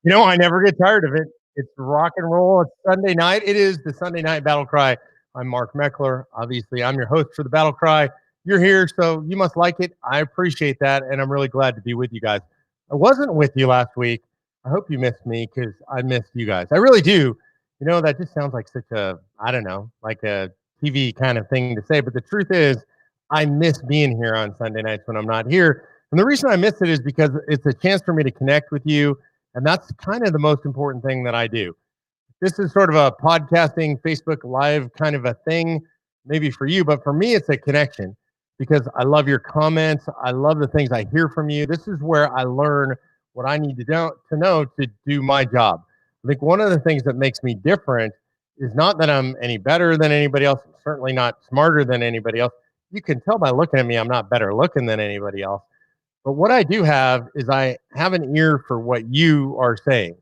I never get tired of it. It's rock and roll. It's Sunday night. It is the Sunday night battle cry. I'm Mark Meckler. Obviously, I'm your host for the battle cry. You're here, so you must like it. I appreciate that, and I'm really glad to be with you guys. I wasn't with you last week. I hope you missed me because I missed you guys. I really do. That just sounds like such a, I don't know, like a TV kind of thing to say. But the truth is, I miss being here on Sunday nights when I'm not here. And the reason I miss it is because it's a chance for me to connect with you, and that's kind of the most important thing that I do. This is sort of a podcasting, Facebook Live kind of a thing, maybe for you, but for me, it's a connection because I love your comments. I love the things I hear from you. This is where I learn what I need to know to do my job. I think one of the things that makes me different is not that I'm any better than anybody else. I'm certainly not smarter than anybody else. You can tell by looking at me, I'm not better looking than anybody else. But what I do have is I have an ear for what you are saying.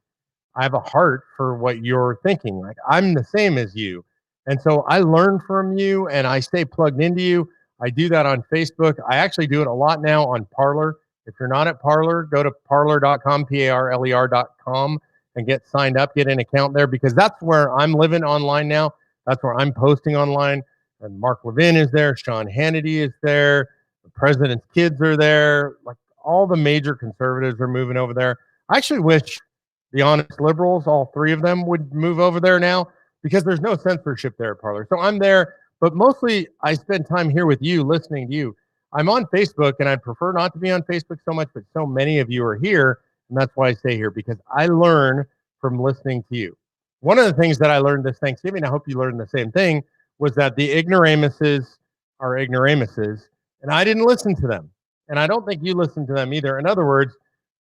I have a heart for what you're thinking. Like I'm the same as you. And so I learn from you and I stay plugged into you. I do that on Facebook. I actually do it a lot now on Parler. If you're not at Parler, go to parler.com, parler.com, and get signed up, get an account there because that's where I'm living online now. That's where I'm posting online. And Mark Levin is there. Sean Hannity is there. The president's kids are there. Like all the major conservatives are moving over there. I actually wish the honest liberals, all three of them, would move over there now because there's no censorship there at Parler. So I'm there, but mostly I spend time here with you, listening to you. I'm on Facebook, and I prefer not to be on Facebook so much, but so many of you are here, and that's why I stay here because I learn from listening to you. One of the things that I learned this Thanksgiving, I hope you learned the same thing, was that the ignoramuses are ignoramuses, and I didn't listen to them. And I don't think you listened to them either. In other words,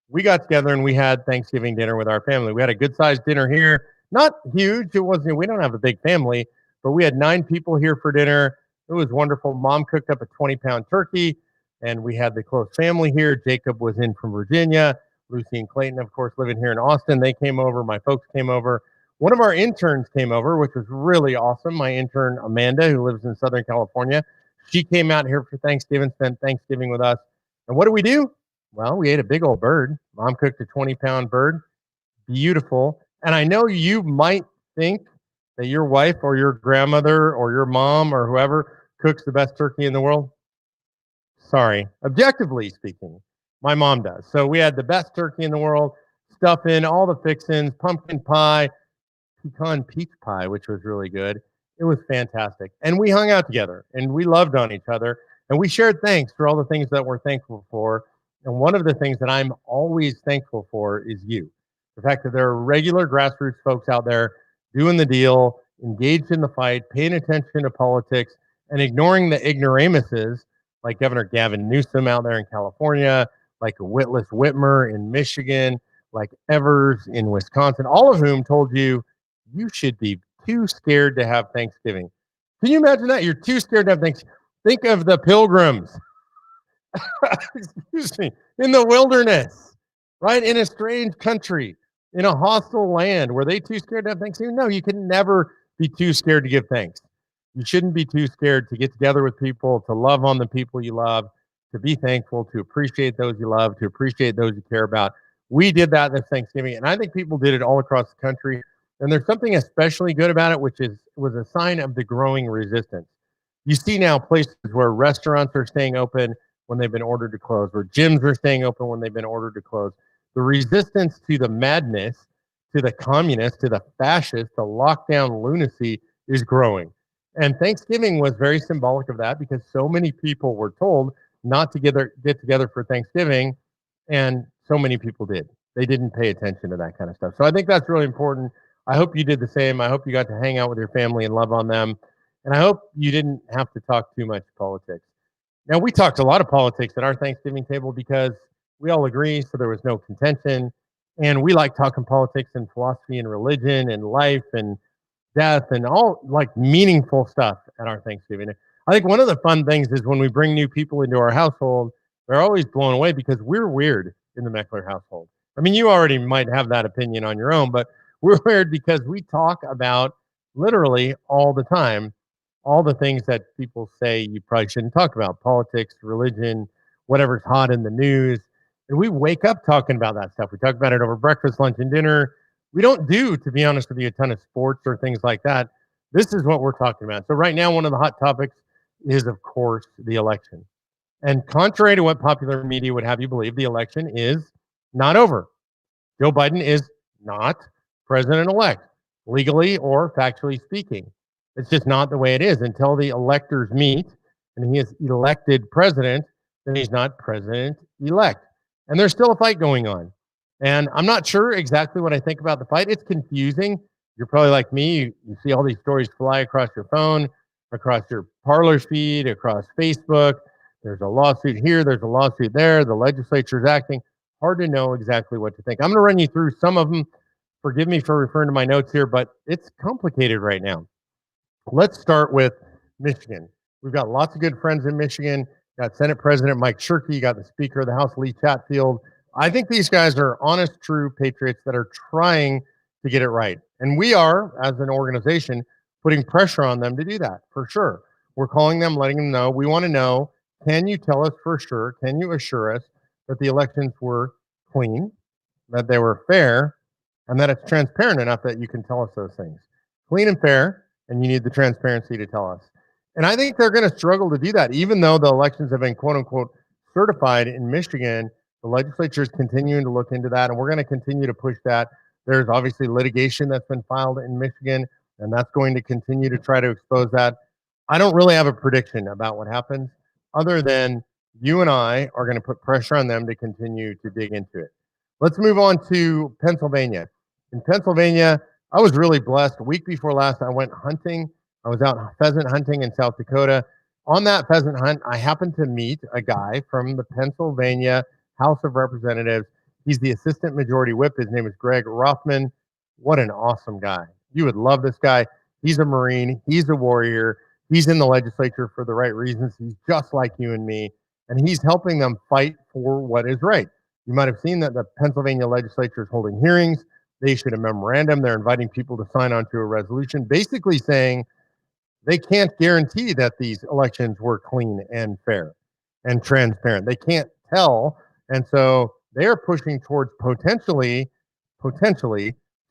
we got together and we had Thanksgiving dinner with our family. We had a good sized dinner here. Not huge. It wasn't, we don't have a big family, but we had 9 people here for dinner. It was wonderful. Mom cooked up a 20-pound turkey, and we had the close family here. Jacob was in from Virginia. Lucy and Clayton, of course, living here in Austin. They came over. My folks came over. One of our interns came over, which was really awesome. My intern, Amanda, who lives in Southern California, she came out here for Thanksgiving, spent Thanksgiving with us. And what do? Well, we ate a big old bird. Mom cooked a 20-pound bird. Beautiful. And I know you might think that your wife or your grandmother or your mom or whoever cooks the best turkey in the world. Sorry. Objectively speaking, my mom does. So we had the best turkey in the world, stuffing, all the fixings, pumpkin pie, pecan peach pie, which was really good. It was fantastic. And we hung out together and we loved on each other and we shared thanks for all the things that we're thankful for. And one of the things that I'm always thankful for is you. The fact that there are regular grassroots folks out there doing the deal, engaged in the fight, paying attention to politics, and ignoring the ignoramuses like Governor Gavin Newsom out there in California, like Witless Whitmer in Michigan, like Evers in Wisconsin, all of whom told you you should be too scared to have Thanksgiving. Can you imagine that? You're too scared to have Thanksgiving. Think of the pilgrims, excuse me, in the wilderness, right? In a strange country, in a hostile land. Were they too scared to have Thanksgiving? No, you can never be too scared to give thanks. You shouldn't be too scared to get together with people, to love on the people you love, to be thankful, to appreciate those you love, to appreciate those you care about. We did that this Thanksgiving, and I think people did it all across the country. And there's something especially good about it, which was a sign of the growing resistance. You see now places where restaurants are staying open when they've been ordered to close, where gyms are staying open when they've been ordered to close. The resistance to the madness, to the communists, to the fascists, the lockdown lunacy is growing. And Thanksgiving was very symbolic of that because so many people were told not to get together for Thanksgiving, and so many people did. They didn't pay attention to that kind of stuff. So I think that's really important. I hope you did the same. I hope you got to hang out with your family and love on them. And I hope you didn't have to talk too much politics. Now, we talked a lot of politics at our Thanksgiving table because we all agree, so there was no contention. And we like talking politics and philosophy and religion and life and death and all like meaningful stuff at our Thanksgiving. I think one of the fun things is when we bring new people into our household, they're always blown away because we're weird in the Meckler household. I mean, you already might have that opinion on your own, but we're weird because we talk about literally all the time all the things that people say you probably shouldn't talk about: politics, religion, whatever's hot in the news. And we wake up talking about that stuff. We talk about it over breakfast, lunch, and dinner. We don't do, to be honest with you, a ton of sports or things like that. This is what we're talking about. So, right now, one of the hot topics is, of course, the election. And contrary to what popular media would have you believe, the election is not over. Joe Biden is not president elect, legally or factually speaking. It's just not the way it is. Until the electors meet and he is elected president, then he's not president elect. And there's still a fight going on. And I'm not sure exactly what I think about the fight. It's confusing. You're probably like me. You see all these stories fly across your phone, across your Parler feed, across Facebook. There's a lawsuit here, there's a lawsuit there. The legislature's acting. Hard to know exactly what to think. I'm going to run you through some of them. Forgive me for referring to my notes here, but it's complicated right now. Let's start with Michigan. We've got lots of good friends in Michigan. You got Senate President Mike Shirkey. You got the Speaker of the House, Lee Chatfield. I think these guys are honest, true patriots that are trying to get it right. And we are, as an organization, putting pressure on them to do that, for sure. We're calling them, letting them know. We want to know, can you tell us for sure, can you assure us that the elections were clean, that they were fair, and that it's transparent enough that you can tell us those things? Clean and fair, and you need the transparency to tell us. And I think they're going to struggle to do that, even though the elections have been quote unquote certified in Michigan. The legislature is continuing to look into that, and we're going to continue to push that. There's obviously litigation that's been filed in Michigan, and that's going to continue to try to expose that. I don't really have a prediction about what happens, other than you and I are going to put pressure on them to continue to dig into it. Let's move on to Pennsylvania. In Pennsylvania, I was really blessed. A week before last, I went hunting. I was out pheasant hunting in South Dakota. On that pheasant hunt, I happened to meet a guy from the Pennsylvania House of Representatives. He's the assistant majority whip. His name is Greg Rothman. What an awesome guy. You would love this guy. He's a Marine. He's a warrior. He's in the legislature for the right reasons. He's just like you and me, and he's helping them fight for what is right. You might have seen that the Pennsylvania legislature is holding hearings. They issued a memorandum. They're inviting people to sign on to a resolution, basically saying they can't guarantee that these elections were clean and fair and transparent. They can't tell. And so they are pushing towards potentially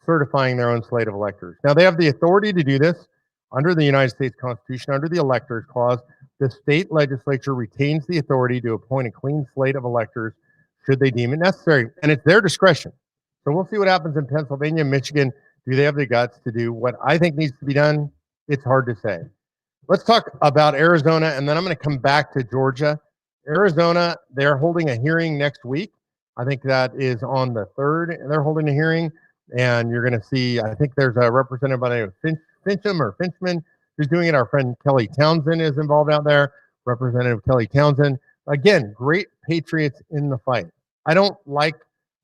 certifying their own slate of electors. Now, they have the authority to do this under the United States Constitution, under the Electors Clause. The state legislature retains the authority to appoint a clean slate of electors should they deem it necessary, and it's their discretion. So we'll see what happens in Pennsylvania, Michigan. Do they have the guts to do what I think needs to be done? It's hard to say. Let's talk about Arizona, and then I'm going to come back to Georgia. Arizona, they're holding a hearing next week. I think that is on the 3rd. They're holding a hearing, and you're going to see, I think there's a representative by the name of Finchman who's doing it. Our friend Kelly Townsend is involved out there, Representative Kelly Townsend. Again, great patriots in the fight. I don't like,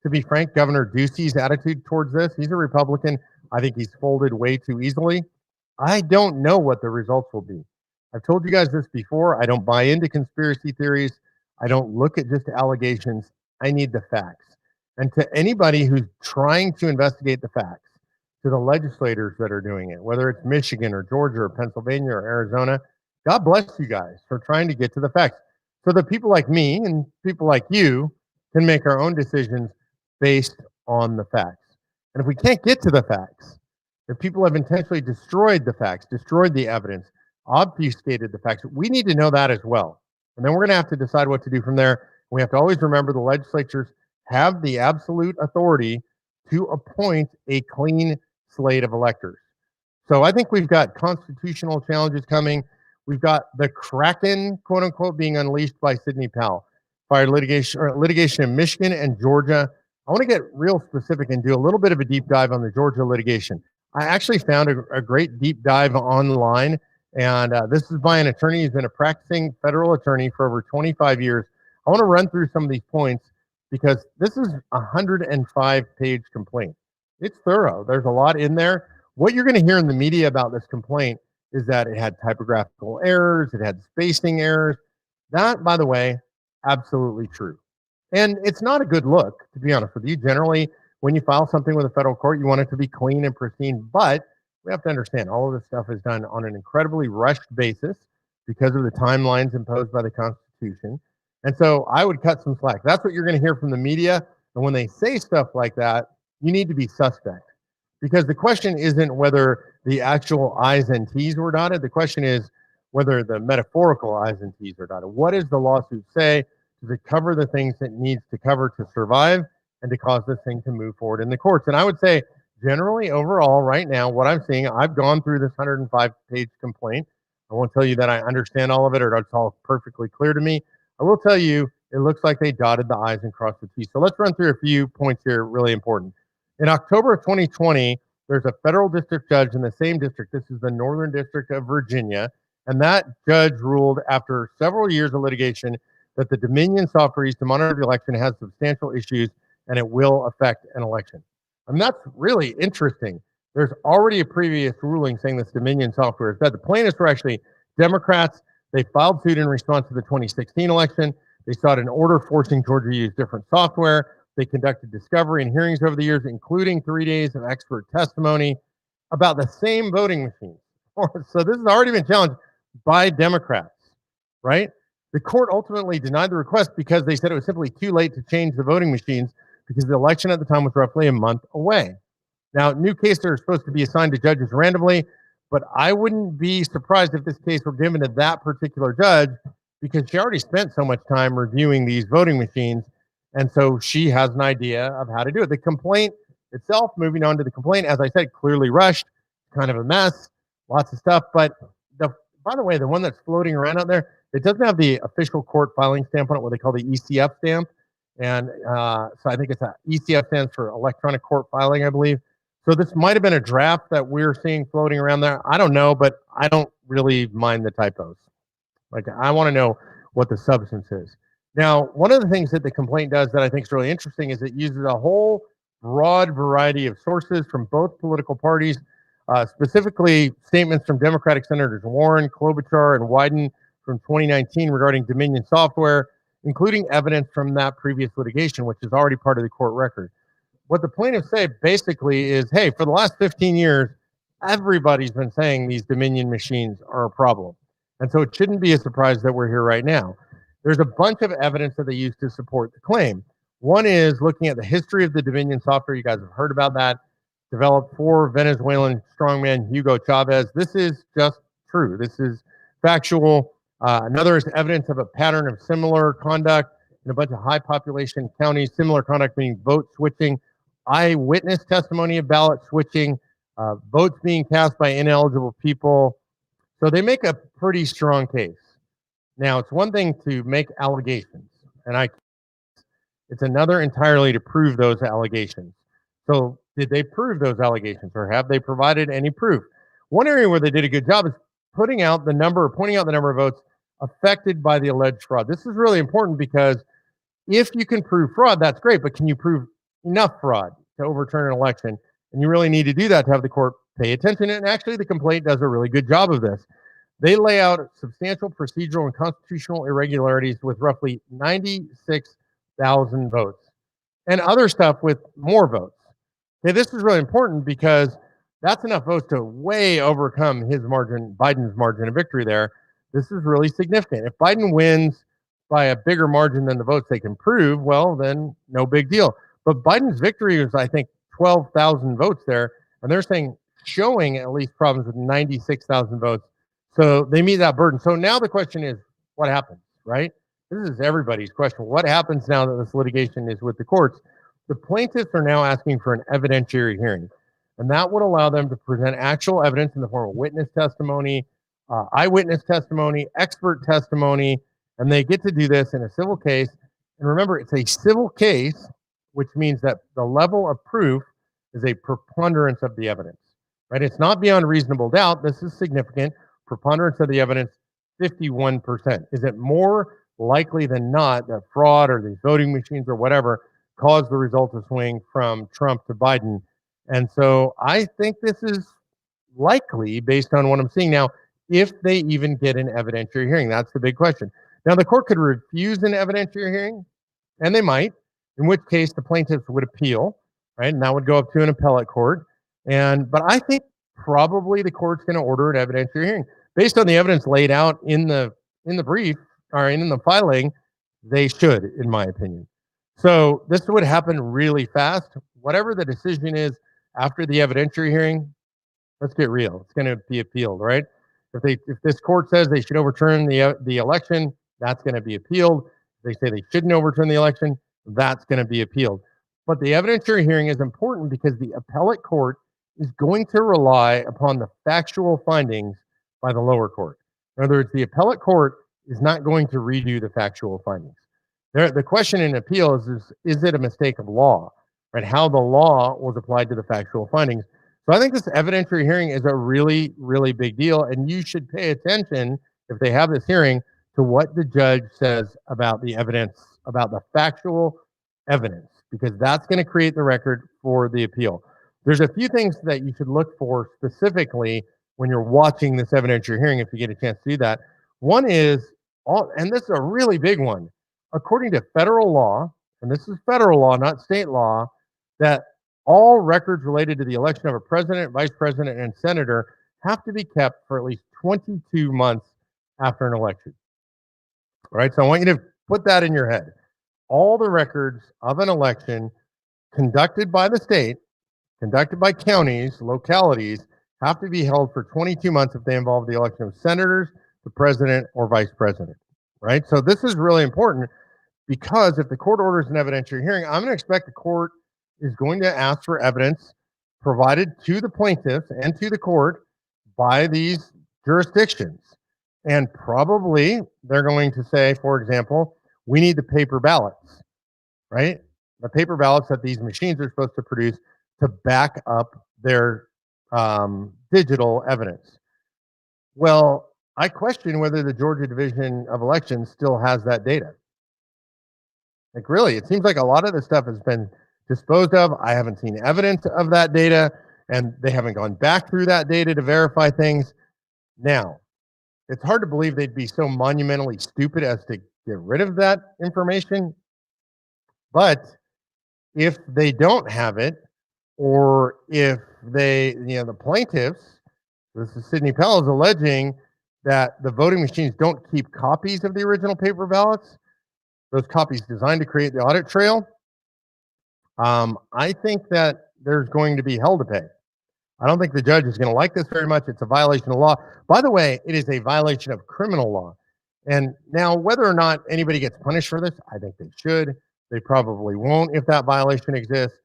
to be frank, Governor Ducey's attitude towards this. He's a Republican. I think he's folded way too easily. I don't know what the results will be. I've told you guys this before. I don't buy into conspiracy theories. I don't look at just allegations. I need the facts. And to anybody who's trying to investigate the facts, to the legislators that are doing it, whether it's Michigan or Georgia or Pennsylvania or Arizona, God bless you guys for trying to get to the facts. So that people like me and people like you can make our own decisions based on the facts. And if we can't get to the facts, if people have intentionally destroyed the facts, destroyed the evidence, obfuscated the facts, we need to know that as well. And then we're going to have to decide what to do from there. We have to always remember the legislatures have the absolute authority to appoint a clean slate of electors. So I think we've got constitutional challenges coming. We've got the Kraken, quote unquote, being unleashed by Sidney Powell. Fired litigation in Michigan and Georgia. I want to get real specific and do a little bit of a deep dive on the Georgia litigation. I actually found a great deep dive online, and this is by an attorney who's been a practicing federal attorney for over 25 years. I want to run through some of these points because this is a 105-page complaint. It's thorough. There's a lot in there. What you're going to hear in the media about this complaint is that it had typographical errors, it had spacing errors. That, by the way, absolutely true. And it's not a good look, to be honest with you. Generally, when you file something with a federal court, you want it to be clean and pristine. But we have to understand all of this stuff is done on an incredibly rushed basis because of the timelines imposed by the Constitution. And so I would cut some slack. That's what you're going to hear from the media. And when they say stuff like that, you need to be suspect, because the question isn't whether the actual I's and T's were dotted. The question is whether the metaphorical I's and T's are dotted. What does the lawsuit say? Does it cover the things it needs to cover to survive and to cause this thing to move forward in the courts? And I would say, generally, overall, right now, what I'm seeing, I've gone through this 105-page complaint. I won't tell you that I understand all of it or it's all perfectly clear to me. I will tell you, it looks like they dotted the I's and crossed the T's. So let's run through a few points here, really important. In October of 2020, there's a federal district judge in the same district. This is the Northern District of Virginia. And that judge ruled, after several years of litigation, that the Dominion software used to monitor the election has substantial issues and it will affect an election. And that's really interesting. There's already a previous ruling saying this Dominion software is bad. The plaintiffs were actually Democrats. They filed suit in response to the 2016 election. They sought an order forcing Georgia to use different software. They conducted discovery and hearings over the years, including 3 days of expert testimony about the same voting machines. So this has already been challenged by Democrats, right? The court ultimately denied the request because they said it was simply too late to change the voting machines because the election at the time was roughly a month away. Now, new cases are supposed to be assigned to judges randomly, but I wouldn't be surprised if this case were given to that particular judge because she already spent so much time reviewing these voting machines. And so she has an idea of how to do it. The complaint itself, moving on to the complaint, as I said, clearly rushed, kind of a mess, lots of stuff. But by the way, the one that's floating around out there, it doesn't have the official court filing stamp on it, what they call the ECF stamp. And so I think it's a ECF stands for electronic court filing, I believe. So this might have been a draft that we're seeing floating around there. I don't know, but I don't really mind the typos. Like, I want to know what the substance is. Now, one of the things that the complaint does that I think is really interesting is it uses a whole broad variety of sources from both political parties, specifically statements from Democratic Senators Warren, Klobuchar, and Wyden from 2019 regarding Dominion software, including evidence from that previous litigation, which is already part of the court record. What the plaintiffs say basically is, hey, for the last 15 years, everybody's been saying these Dominion machines are a problem. And so it shouldn't be a surprise that we're here right now. There's a bunch of evidence that they use to support the claim. One is looking at the history of the Dominion software. You guys have heard about that. Developed for Venezuelan strongman Hugo Chavez. This is just true. This is factual. Another is evidence of a pattern of similar conduct in a bunch of high population counties, similar conduct being vote switching, eyewitness testimony of ballot switching, votes being cast by ineligible people. So they make a pretty strong case. Now, it's one thing to make allegations, and it's another entirely to prove those allegations. So did they prove those allegations, or have they provided any proof? One area where they did a good job is pointing out the number of votes affected by the alleged fraud. This is really important because if you can prove fraud, that's great, but can you prove enough fraud to overturn an election? And you really need to do that to have the court pay attention. And actually, the complaint does a really good job of this. They lay out substantial procedural and constitutional irregularities with roughly 96,000 votes and other stuff with more votes. Okay, this is really important because that's enough votes to way overcome Biden's margin of victory there. This is really significant. If Biden wins by a bigger margin than the votes they can prove, well, then no big deal. But Biden's victory was, I think, 12,000 votes there, and they're showing at least problems with 96,000 votes. So they meet that burden. So now the question is, what happens, right? This is everybody's question. What happens now that this litigation is with the courts? The plaintiffs are now asking for an evidentiary hearing, and that would allow them to present actual evidence in the form of witness testimony, eyewitness testimony, expert testimony, and they get to do this in a civil case. And remember, it's a civil case, which means that the level of proof is a preponderance of the evidence, right? It's not beyond reasonable doubt. This is significant. Preponderance of the evidence, 51%. Is it more likely than not that fraud or these voting machines or whatever caused the result to swing from Trump to Biden? And so I think this is likely based on what I'm seeing now, if they even get an evidentiary hearing. That's the big question. Now, the court could refuse an evidentiary hearing, and they might, in which case the plaintiffs would appeal, right? And that would go up to an appellate court. But I think probably the court's going to order an evidentiary hearing based on the evidence laid out in the brief or in the filing. They should, in my opinion. So this would happen really fast. Whatever the decision is after the evidentiary hearing, let's get real. It's going to be appealed, right? If this court says they should overturn the election, that's going to be appealed. If they say they shouldn't overturn the election, that's going to be appealed. But the evidentiary hearing is important because the appellate court is going to rely upon the factual findings by the lower court. In other words, the appellate court is not going to redo the factual findings. The question in appeal is it a mistake of law, right? How the law was applied to the factual findings. So I think this evidentiary hearing is a really, really big deal, and you should pay attention if they have this hearing to what the judge says about the evidence, about the factual evidence, because that's going to create the record for the appeal. There's a few things that you should look for specifically when you're watching this evidentiary hearing, if you get a chance to do that. One is, and this is a really big one, according to federal law, and this is federal law, not state law, that all records related to the election of a president, vice president, and senator have to be kept for at least 22 months after an election. All right, so I want you to put that in your head. All the records of an election conducted by the state, conducted by counties, localities, have to be held for 22 months if they involve the election of senators, the president, or vice president. Right? So this is really important because if the court orders an evidentiary hearing, I'm going to expect the court is going to ask for evidence provided to the plaintiff and to the court by these jurisdictions. And probably they're going to say, for example, we need the paper ballots, right? The paper ballots that these machines are supposed to produce to back up their digital evidence. Well, I question whether the Georgia Division of Elections still has that data. Like, really, it seems like a lot of this stuff has been disposed of. I haven't seen evidence of that data, and they haven't gone back through that data to verify things. Now, it's hard to believe they'd be so monumentally stupid as to get rid of that information. But if they don't have it, or if they, the plaintiffs, this is Sidney Powell, is alleging that the voting machines don't keep copies of the original paper ballots, those copies designed to create the audit trail, I think that there's going to be hell to pay. I don't think the judge is going to like this very much. It's a violation of law. By the way, it is a violation of criminal law. And now, whether or not anybody gets punished for this, I think they should. They probably won't if that violation exists.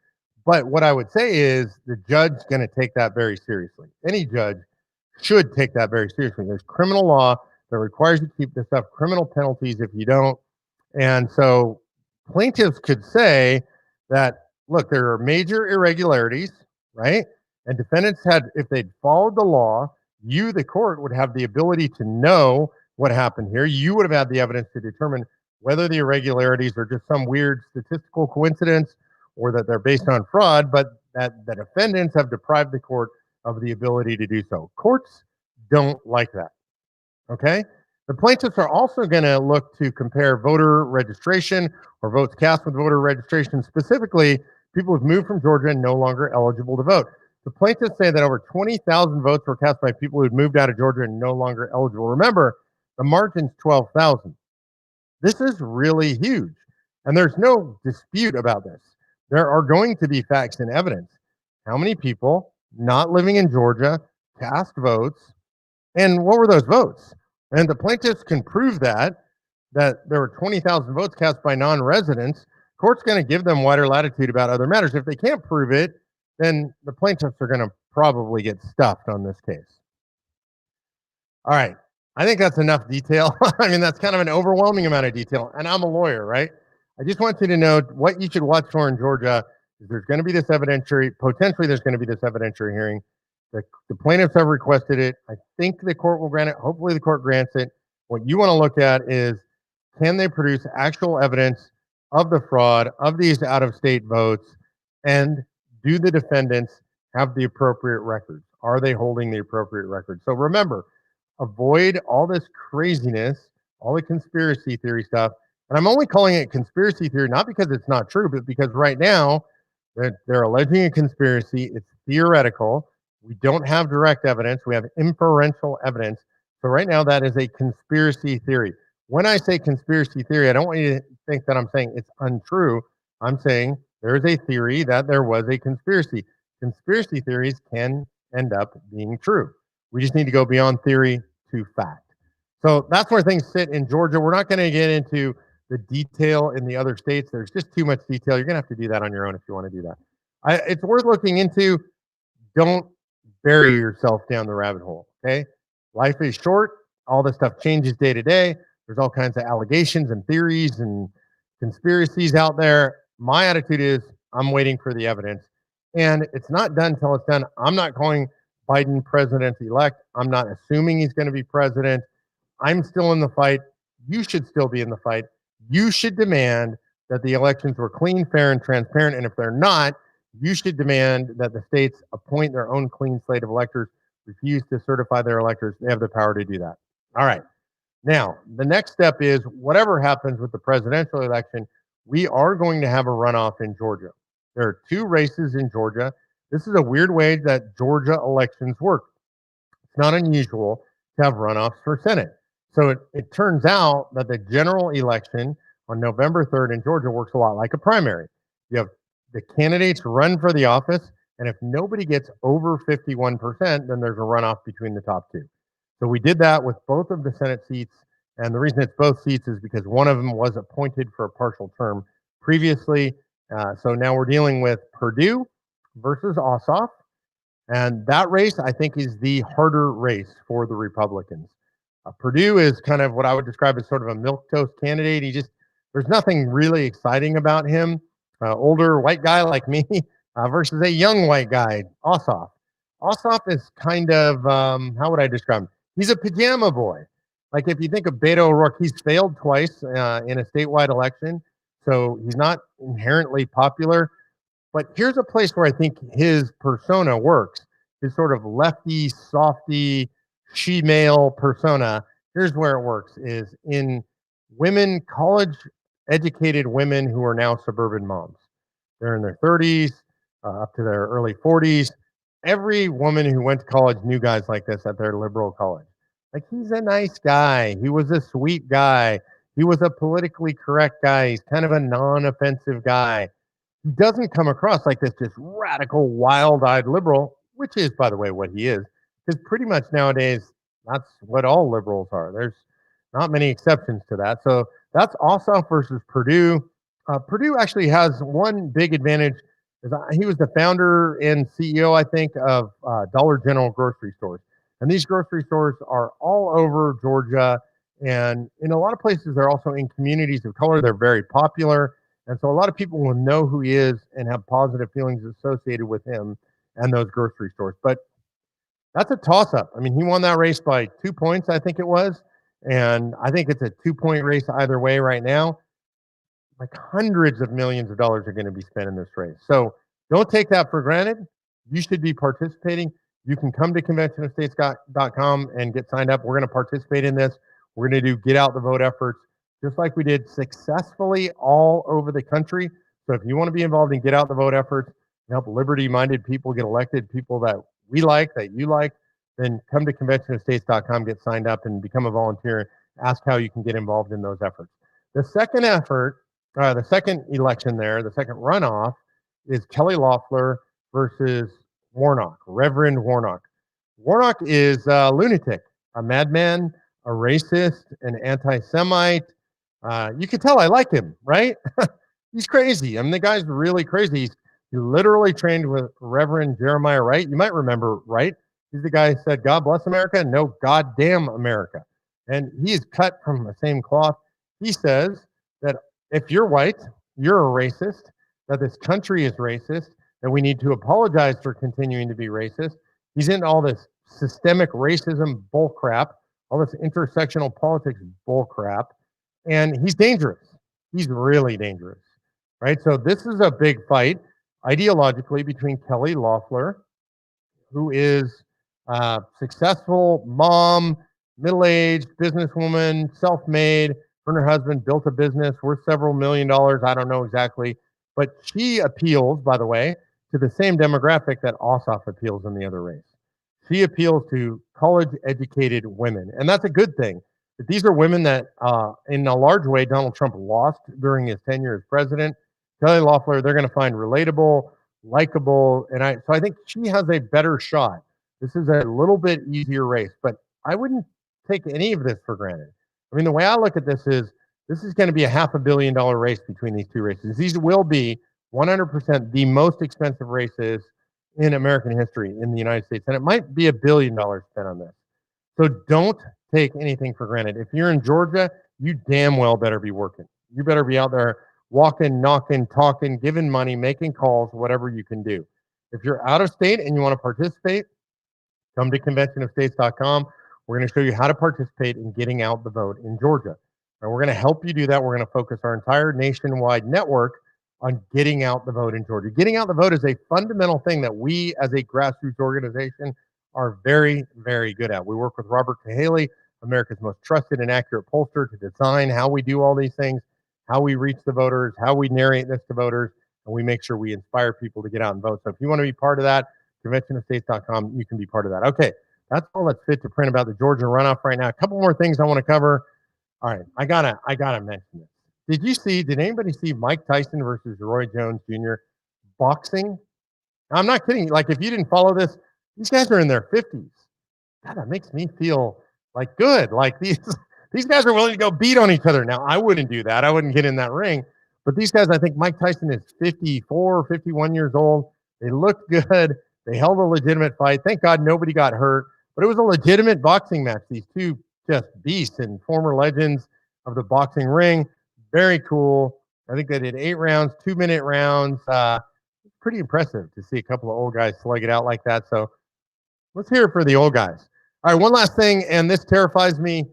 But what I would say is the judge is going to take that very seriously. Any judge should take that very seriously. There's criminal law that requires you to keep this stuff, criminal penalties if you don't. And so plaintiffs could say that, look, there are major irregularities, right? And defendants had, if they'd followed the law, you, the court, would have the ability to know what happened here. You would have had the evidence to determine whether the irregularities are just some weird statistical coincidence or that they're based on fraud, but that the defendants have deprived the court of the ability to do so. Courts don't like that, okay? The plaintiffs are also going to look to compare voter registration or votes cast with voter registration, specifically people who've moved from Georgia and no longer eligible to vote. The plaintiffs say that over 20,000 votes were cast by people who'd moved out of Georgia and no longer eligible. Remember, the margin's 12,000. This is really huge, and there's no dispute about this. There are going to be facts and evidence. How many people not living in Georgia cast votes, and what were those votes? And the plaintiffs can prove that there were 20,000 votes cast by non-residents. Court's going to give them wider latitude about other matters. If they can't prove it, then the plaintiffs are going to probably get stuffed on this case. All right. I think that's enough detail. I mean, that's kind of an overwhelming amount of detail. And I'm a lawyer, right? I just want you to know what you should watch for in Georgia is there's going to be this evidentiary, potentially there's going to be this evidentiary hearing. The plaintiffs have requested it. I think the court will grant it. Hopefully the court grants it. What you want to look at is, can they produce actual evidence of the fraud, of these out-of-state votes, and do the defendants have the appropriate records? Are they holding the appropriate records? So remember, avoid all this craziness, all the conspiracy theory stuff. And I'm only calling it conspiracy theory, not because it's not true, but because right now they're alleging a conspiracy. It's theoretical. We don't have direct evidence. We have inferential evidence. So right now that is a conspiracy theory. When I say conspiracy theory, I don't want you to think that I'm saying it's untrue. I'm saying there is a theory that there was a conspiracy. Conspiracy theories can end up being true. We just need to go beyond theory to fact. So that's where things sit in Georgia. We're not going to get into the detail in the other states. There's just too much detail. You're going to have to do that on your own if you want to do that. It's worth looking into. Don't bury yourself down the rabbit hole. Okay. Life is short. All this stuff changes day to day. There's all kinds of allegations and theories and conspiracies out there. My attitude is I'm waiting for the evidence. And it's not done until it's done. I'm not calling Biden president elect. I'm not assuming he's going to be president. I'm still in the fight. You should still be in the fight. You should demand that the elections were clean, fair, and transparent. And if they're not, you should demand that the states appoint their own clean slate of electors, refuse to certify their electors. They have the power to do that. All right. Now, the next step is whatever happens with the presidential election, we are going to have a runoff in Georgia. There are two races in Georgia. This is a weird way that Georgia elections work. It's not unusual to have runoffs for Senate. So it turns out that the general election on November 3rd in Georgia works a lot like a primary. You have the candidates run for the office, and if nobody gets over 51%, then there's a runoff between the top two. So we did that with both of the Senate seats. And the reason it's both seats is because one of them was appointed for a partial term previously. So now we're dealing with Perdue versus Ossoff. And that race, I think, is the harder race for the Republicans. Perdue is kind of what I would describe as sort of a milquetoast candidate. There's nothing really exciting about him. Older white guy like me versus a young white guy, Ossoff. Ossoff is kind of, how would I describe him? He's a pajama boy. Like if you think of Beto O'Rourke, he's failed twice in a statewide election. So he's not inherently popular. But here's a place where I think his persona works. His sort of lefty, softy, she-male persona. Here's where it works: is in women, college-educated women who are now suburban moms. They're in their 30s, up to their early 40s. Every woman who went to college knew guys like this at their liberal college. Like he's a nice guy. He was a sweet guy. He was a politically correct guy. He's kind of a non-offensive guy. He doesn't come across like this just radical, wild-eyed liberal, which is, by the way, what he is. Because pretty much nowadays, that's what all liberals are. There's not many exceptions to that. So that's Ossoff versus Perdue. Perdue actually has one big advantage. He was the founder and CEO, I think, of Dollar General grocery stores. And these grocery stores are all over Georgia. And in a lot of places, they're also in communities of color. They're very popular. And so a lot of people will know who he is and have positive feelings associated with him and those grocery stores. But that's a toss-up. I mean, he won that race by 2 points, I think it was. And I think it's a 2-point race either way right now. Like hundreds of millions of dollars are going to be spent in this race. So don't take that for granted. You should be participating. You can come to conventionofstates.com and get signed up. We're going to participate in this. We're going to do get out the vote efforts, just like we did successfully all over the country. So if you want to be involved in get out the vote efforts, help liberty-minded people get elected, people that we like, that you like, then come to conventionofstates.com, get signed up, and become a volunteer. Ask how you can get involved in those efforts. The second effort, the second election there, the second runoff, is Kelly Loeffler versus Warnock, Reverend Warnock. Warnock is a lunatic, a madman, a racist, an anti-Semite. You can tell I like him, right? He's crazy. I mean, the guy's really crazy. He literally trained with Reverend Jeremiah Wright. You might remember Wright. He's the guy who said, God bless America, no goddamn America. And he is cut from the same cloth. He says that if you're white, you're a racist, that this country is racist, that we need to apologize for continuing to be racist. He's into all this systemic racism bullcrap, all this intersectional politics bullcrap, and he's dangerous. He's really dangerous, right? So this is a big fight ideologically between Kelly Loeffler, who is a successful mom, middle-aged businesswoman, self-made. Her and her husband built a business worth several $1 million. I don't know exactly, but she appeals, by the way, to the same demographic that Ossoff appeals in the other race. She appeals to college-educated women, and that's a good thing. But these are women that, in a large way, Donald Trump lost during his tenure as president. Kelly Loeffler, they're going to find relatable, likable, and I think she has a better shot. This is a little bit easier race, but I wouldn't take any of this for granted. I mean, the way I look at this is going to be a $500 million race between these two races. These will be 100% the most expensive races in American history in the United States, and it might be $1 billion spent on this. So don't take anything for granted. If you're in Georgia, you damn well better be working. You better be out there walking, knocking, talking, giving money, making calls, whatever you can do. If you're out of state and you want to participate, come to conventionofstates.com. We're going to show you how to participate in getting out the vote in Georgia. And we're going to help you do that. We're going to focus our entire nationwide network on getting out the vote in Georgia. Getting out the vote is a fundamental thing that we as a grassroots organization are very, very good at. We work with Robert Cahaley, America's most trusted and accurate pollster, to design how we do all these things, how we reach the voters, how we narrate this to voters, and we make sure we inspire people to get out and vote. So if you want to be part of that, conventionofstates.com, you can be part of that. Okay, that's all that's fit to print about the Georgia runoff right now. A couple more things I want to cover. All right, I gotta mention this. Did anybody see Mike Tyson versus Roy Jones Jr. boxing? I'm not kidding. Like, if you didn't follow this, these guys are in their 50s. God, that makes me feel like good. Like these guys are willing to go beat on each other. Now, I wouldn't do that. I wouldn't get in that ring. But these guys, I think Mike Tyson is 54, 51 years old. They looked good. They held a legitimate fight. Thank God nobody got hurt. But it was a legitimate boxing match. These two just beasts and former legends of the boxing ring. Very cool. I think they did 8 rounds, 2-minute rounds. Pretty impressive to see a couple of old guys slug it out like that. So let's hear it for the old guys. All right, one last thing, and this terrifies me.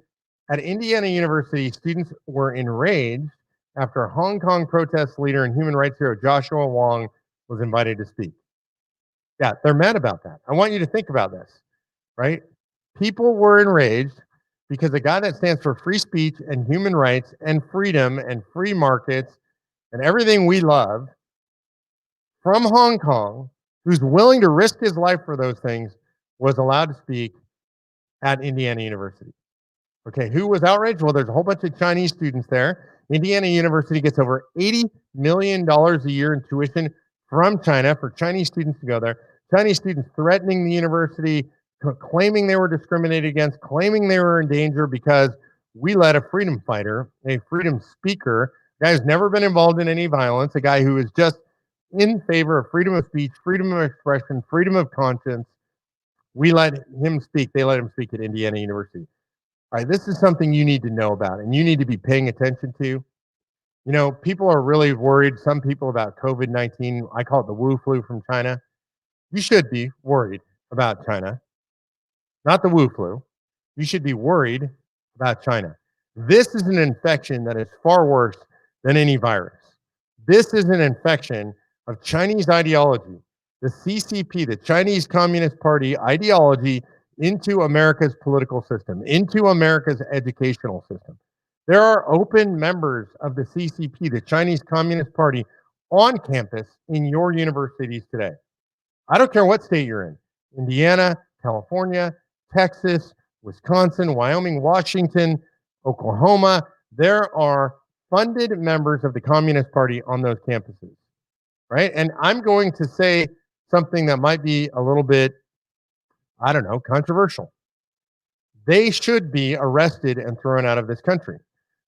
At Indiana University, students were enraged after Hong Kong protest leader and human rights hero Joshua Wong was invited to speak. Yeah, they're mad about that. I want you to think about this, right? People were enraged because a guy that stands for free speech and human rights and freedom and free markets and everything we love from Hong Kong, who's willing to risk his life for those things, was allowed to speak at Indiana University. Okay, who was outraged? Well, there's a whole bunch of Chinese students there. Indiana University gets over $80 million a year in tuition from China for Chinese students to go there. Chinese students threatening the university, claiming they were discriminated against, claiming they were in danger because we let a freedom fighter, a freedom speaker, a guy who's never been involved in any violence, a guy who is just in favor of freedom of speech, freedom of expression, freedom of conscience. We let him speak. They let him speak at Indiana University. All right, this is something you need to know about and you need to be paying attention to. You know, people are really worried, some people, about COVID-19. I call it the Wu flu from China. You should be worried about China, not the Wu flu. You should be worried about China. This is an infection that is far worse than any virus. This is an infection of Chinese ideology, the CCP, the Chinese Communist Party ideology, into America's political system, into America's educational system. There are open members of the CCP, the Chinese Communist Party, on campus in your universities today. I don't care what state you're in, Indiana, California, Texas, Wisconsin, Wyoming, Washington, Oklahoma. There are funded members of the Communist Party on those campuses, right? And I'm going to say something that might be a little bit, I don't know, controversial. They should be arrested and thrown out of this country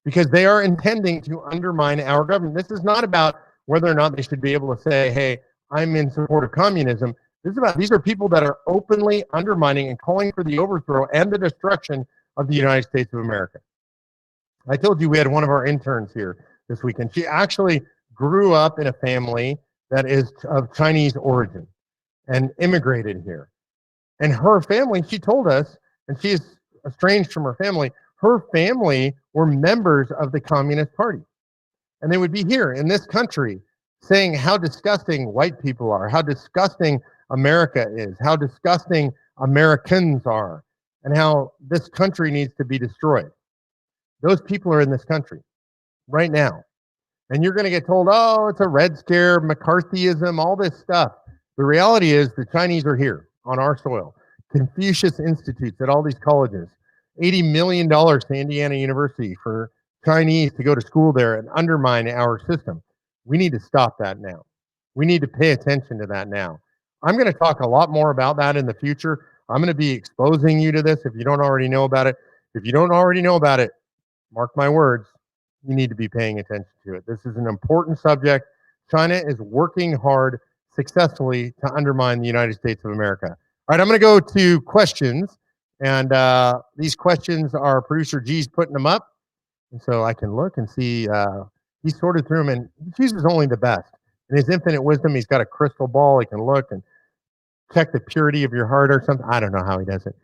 because they are intending to undermine our government. This is not about whether or not they should be able to say, hey, I'm in support of communism. These are people that are openly undermining and calling for the overthrow and the destruction of the United States of America. I told you we had one of our interns here this weekend. She actually grew up in a family that is of Chinese origin and immigrated here. And her family, she told us, and she is estranged from her family were members of the Communist Party. And they would be here in this country saying how disgusting white people are, how disgusting America is, how disgusting Americans are, and how this country needs to be destroyed. Those people are in this country right now. And you're going to get told, oh, it's a Red Scare, McCarthyism, all this stuff. The reality is the Chinese are here on our soil. Confucius Institutes at all these colleges. $80 million to Indiana University for Chinese to go to school there and undermine our system. We need to stop that now. We need to pay attention to that now. I'm going to talk a lot more about that in the future. I'm going to be exposing you to this if you don't already know about it. If you don't already know about it, mark my words, you need to be paying attention to it. This is an important subject. China is working hard successfully to undermine the United States of America. All right, I'm going to go to questions. And these questions are producer G's putting them up. And so I can look and see he sorted through them and he chooses only the best. In his infinite wisdom, he's got a crystal ball. He can look and check the purity of your heart or something. I don't know how he does it.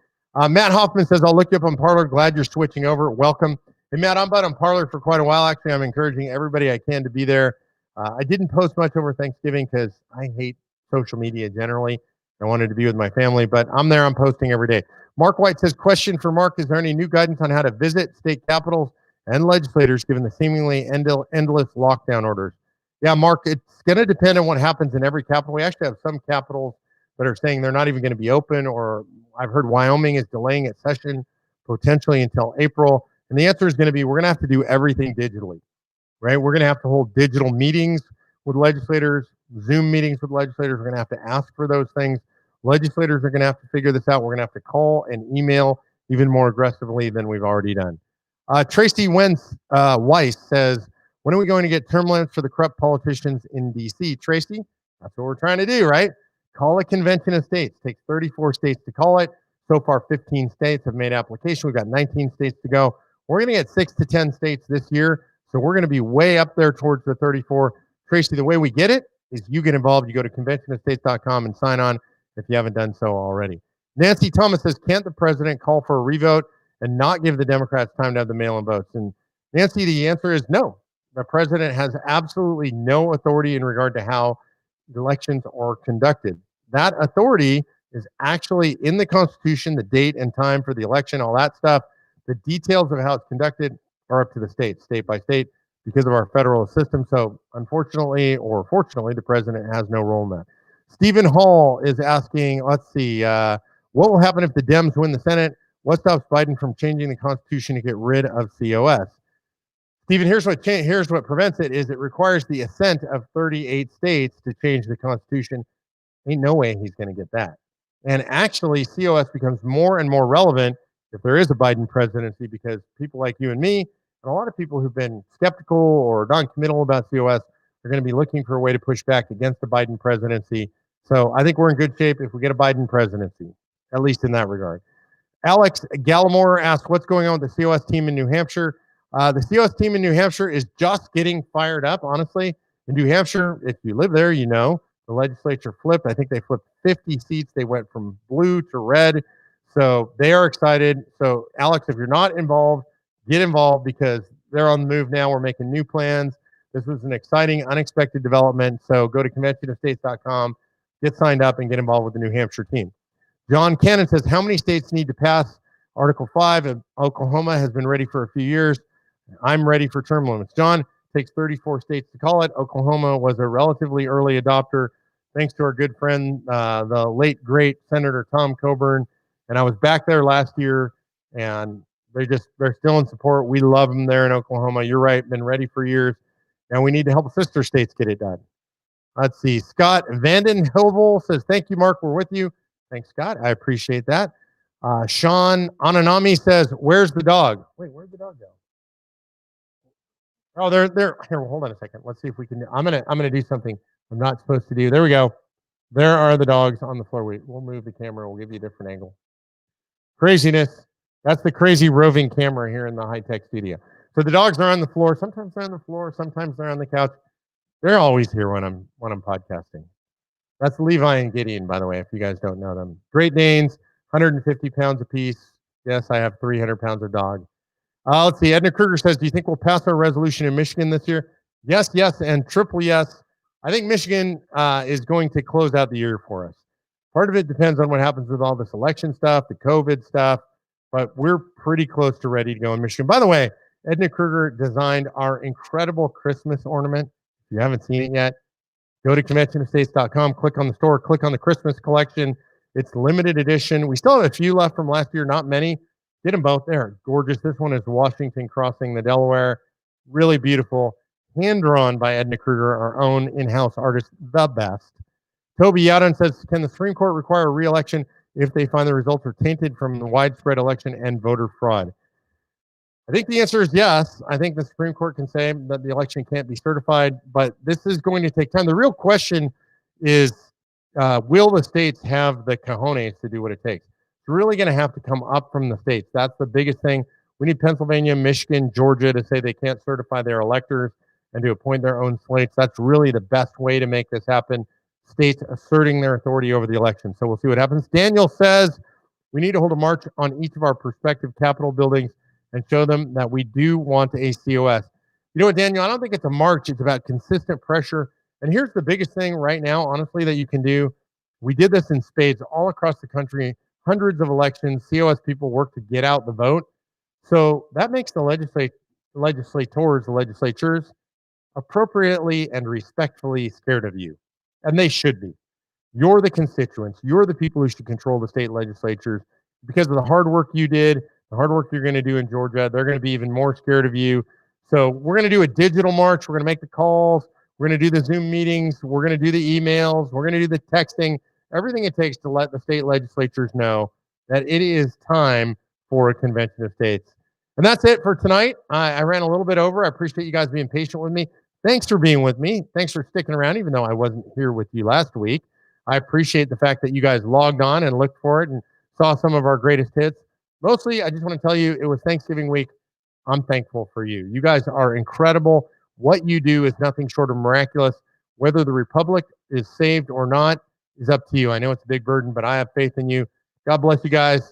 Matt Hoffman says, I'll look you up on Parler. Glad you're switching over. Welcome. Hey, Matt, I've been on Parler for quite a while. Actually, I'm encouraging everybody I can to be there. I didn't post much over Thanksgiving because I hate social media generally. I wanted to be with my family, but I'm there. I'm posting every day. Mark White says, question for Mark, is there any new guidance on how to visit state capitals and legislators given the seemingly endless lockdown orders? Yeah, Mark, it's going to depend on what happens in every capital. We actually have some capitals that are saying they're not even going to be open, or I've heard Wyoming is delaying its session potentially until April. And the answer is going to be, we're going to have to do everything digitally, right? We're going to have to hold digital meetings with legislators, Zoom meetings with legislators. We're going to have to ask for those things. Legislators are going to have to figure this out. We're going to have to call and email even more aggressively than we've already done. Tracy Weiss says, when are we going to get term limits for the corrupt politicians in D.C.? Tracy, that's what we're trying to do, right? Call a convention of states. It takes 34 states to call it. So far, 15 states have made application. We've got 19 states to go. We're going to get 6 to 10 states this year. So we're going to be way up there towards the 34. Tracy, the way we get it is you get involved. You go to conventionofstates.com and sign on if you haven't done so already. Nancy Thomas says, can't the president call for a revote and not give the Democrats time to have the mail-in votes? And Nancy, the answer is no. The president has absolutely no authority in regard to how elections are conducted. That authority is actually in the Constitution, the date and time for the election, all that stuff. The details of how it's conducted are up to the state, state by state, because of our federal system. So unfortunately, or fortunately, the president has no role in that. Stephen Hall is asking, let's see, what will happen if the Dems win the Senate? What stops Biden from changing the Constitution to get rid of COS? Stephen, here's what prevents it, is it requires the assent of 38 states to change the Constitution. Ain't no way he's going to get that. And actually, COS becomes more and more relevant if there is a Biden presidency, because people like you and me, and a lot of people who've been skeptical or non-committal about COS, are going to be looking for a way to push back against the Biden presidency. So I think we're in good shape if we get a Biden presidency, at least in that regard. Alex Gallimore asks, what's going on with the COS team in New Hampshire? The COS team in New Hampshire is just getting fired up, honestly. In New Hampshire, if you live there, you know, the legislature flipped. I think they flipped 50 seats. They went from blue to red. So they are excited. So, Alex, if you're not involved, get involved, because they're on the move now. We're making new plans. This was an exciting, unexpected development. So go to conventionofstates.com, get signed up, and get involved with the New Hampshire team. John Cannon says, how many states need to pass Article 5? Oklahoma has been ready for a few years. I'm ready for term limits. John, takes 34 states to call it. Oklahoma was a relatively early adopter, thanks to our good friend, the late, great Senator Tom Coburn. And I was back there last year, and they're still in support. We love them there in Oklahoma. You're right, been ready for years. And we need to help sister states get it done. Let's see. Scott Vanden Heuvel says, thank you, Mark. We're with you. Thanks, Scott. I appreciate that. Sean Ananami says, where's the dog? Wait, where'd the dog go? Oh, they're here. Hold on a second. Let's see if we can. I'm gonna do something I'm not supposed to do. There we go. There are the dogs on the floor. We'll move the camera. We'll give you a different angle. Craziness. That's the crazy roving camera here in the high-tech studio. So the dogs are on the floor. Sometimes they're on the floor. Sometimes they're on the couch. They're always here when I'm podcasting. That's Levi and Gideon, by the way, if you guys don't know them. Great Danes, 150 pounds apiece. Yes, I have 300 pounds of dog. Let's see. Edna Kruger says, do you think we'll pass our resolution in Michigan this year? Yes, yes, and triple yes. I think Michigan is going to close out the year for us. Part of it depends on what happens with all this election stuff, the COVID stuff, but we're pretty close to ready to go in Michigan. By the way, Edna Kruger designed our incredible Christmas ornament. If you haven't seen it yet, go to conventionofstates.com, click on the store, click on the Christmas collection. It's limited edition. We still have a few left from last year, not many. Did them both. They're gorgeous. This one is Washington crossing the Delaware. Really beautiful. Hand drawn by Edna Kruger, our own in-house artist, the best. Toby Yadon says, can the Supreme Court require re-election if they find the results are tainted from the widespread election and voter fraud? I think the answer is yes. I think the Supreme Court can say that the election can't be certified, but this is going to take time. The real question is, will the states have the cojones to do what it takes? It's really going to have to come up from the states. That's the biggest thing. We need Pennsylvania, Michigan, Georgia to say they can't certify their electors and to appoint their own slates. That's really the best way to make this happen. States asserting their authority over the election. So we'll see what happens. Daniel says we need to hold a march on each of our prospective Capitol buildings and show them that we do want a COS. You know what, Daniel? I don't think it's a march. It's about consistent pressure. And here's the biggest thing right now, honestly, that you can do. We did this in spades all across the country, hundreds of elections. COS people work to get out the vote. So that makes the legislators, the legislatures, appropriately and respectfully scared of you. And they should be. You're the constituents. You're the people who should control the state legislatures because of the hard work you did, the hard work you're going to do in Georgia. They're going to be even more scared of you. So we're going to do a digital march. We're going to make the calls. We're going to do the Zoom meetings. We're going to do the emails. We're going to do the texting, everything it takes to let the state legislatures know that it is time for a convention of states. And that's it for tonight. I ran a little bit over. I appreciate you guys being patient with me. Thanks for being with me. Thanks for sticking around, even though I wasn't here with you last week. I appreciate the fact that you guys logged on and looked for it and saw some of our greatest hits. Mostly, I just want to tell you, it was Thanksgiving week. I'm thankful for you. You guys are incredible. What you do is nothing short of miraculous. Whether the Republic is saved or not is up to you. I know it's a big burden, but I have faith in you. God bless you guys.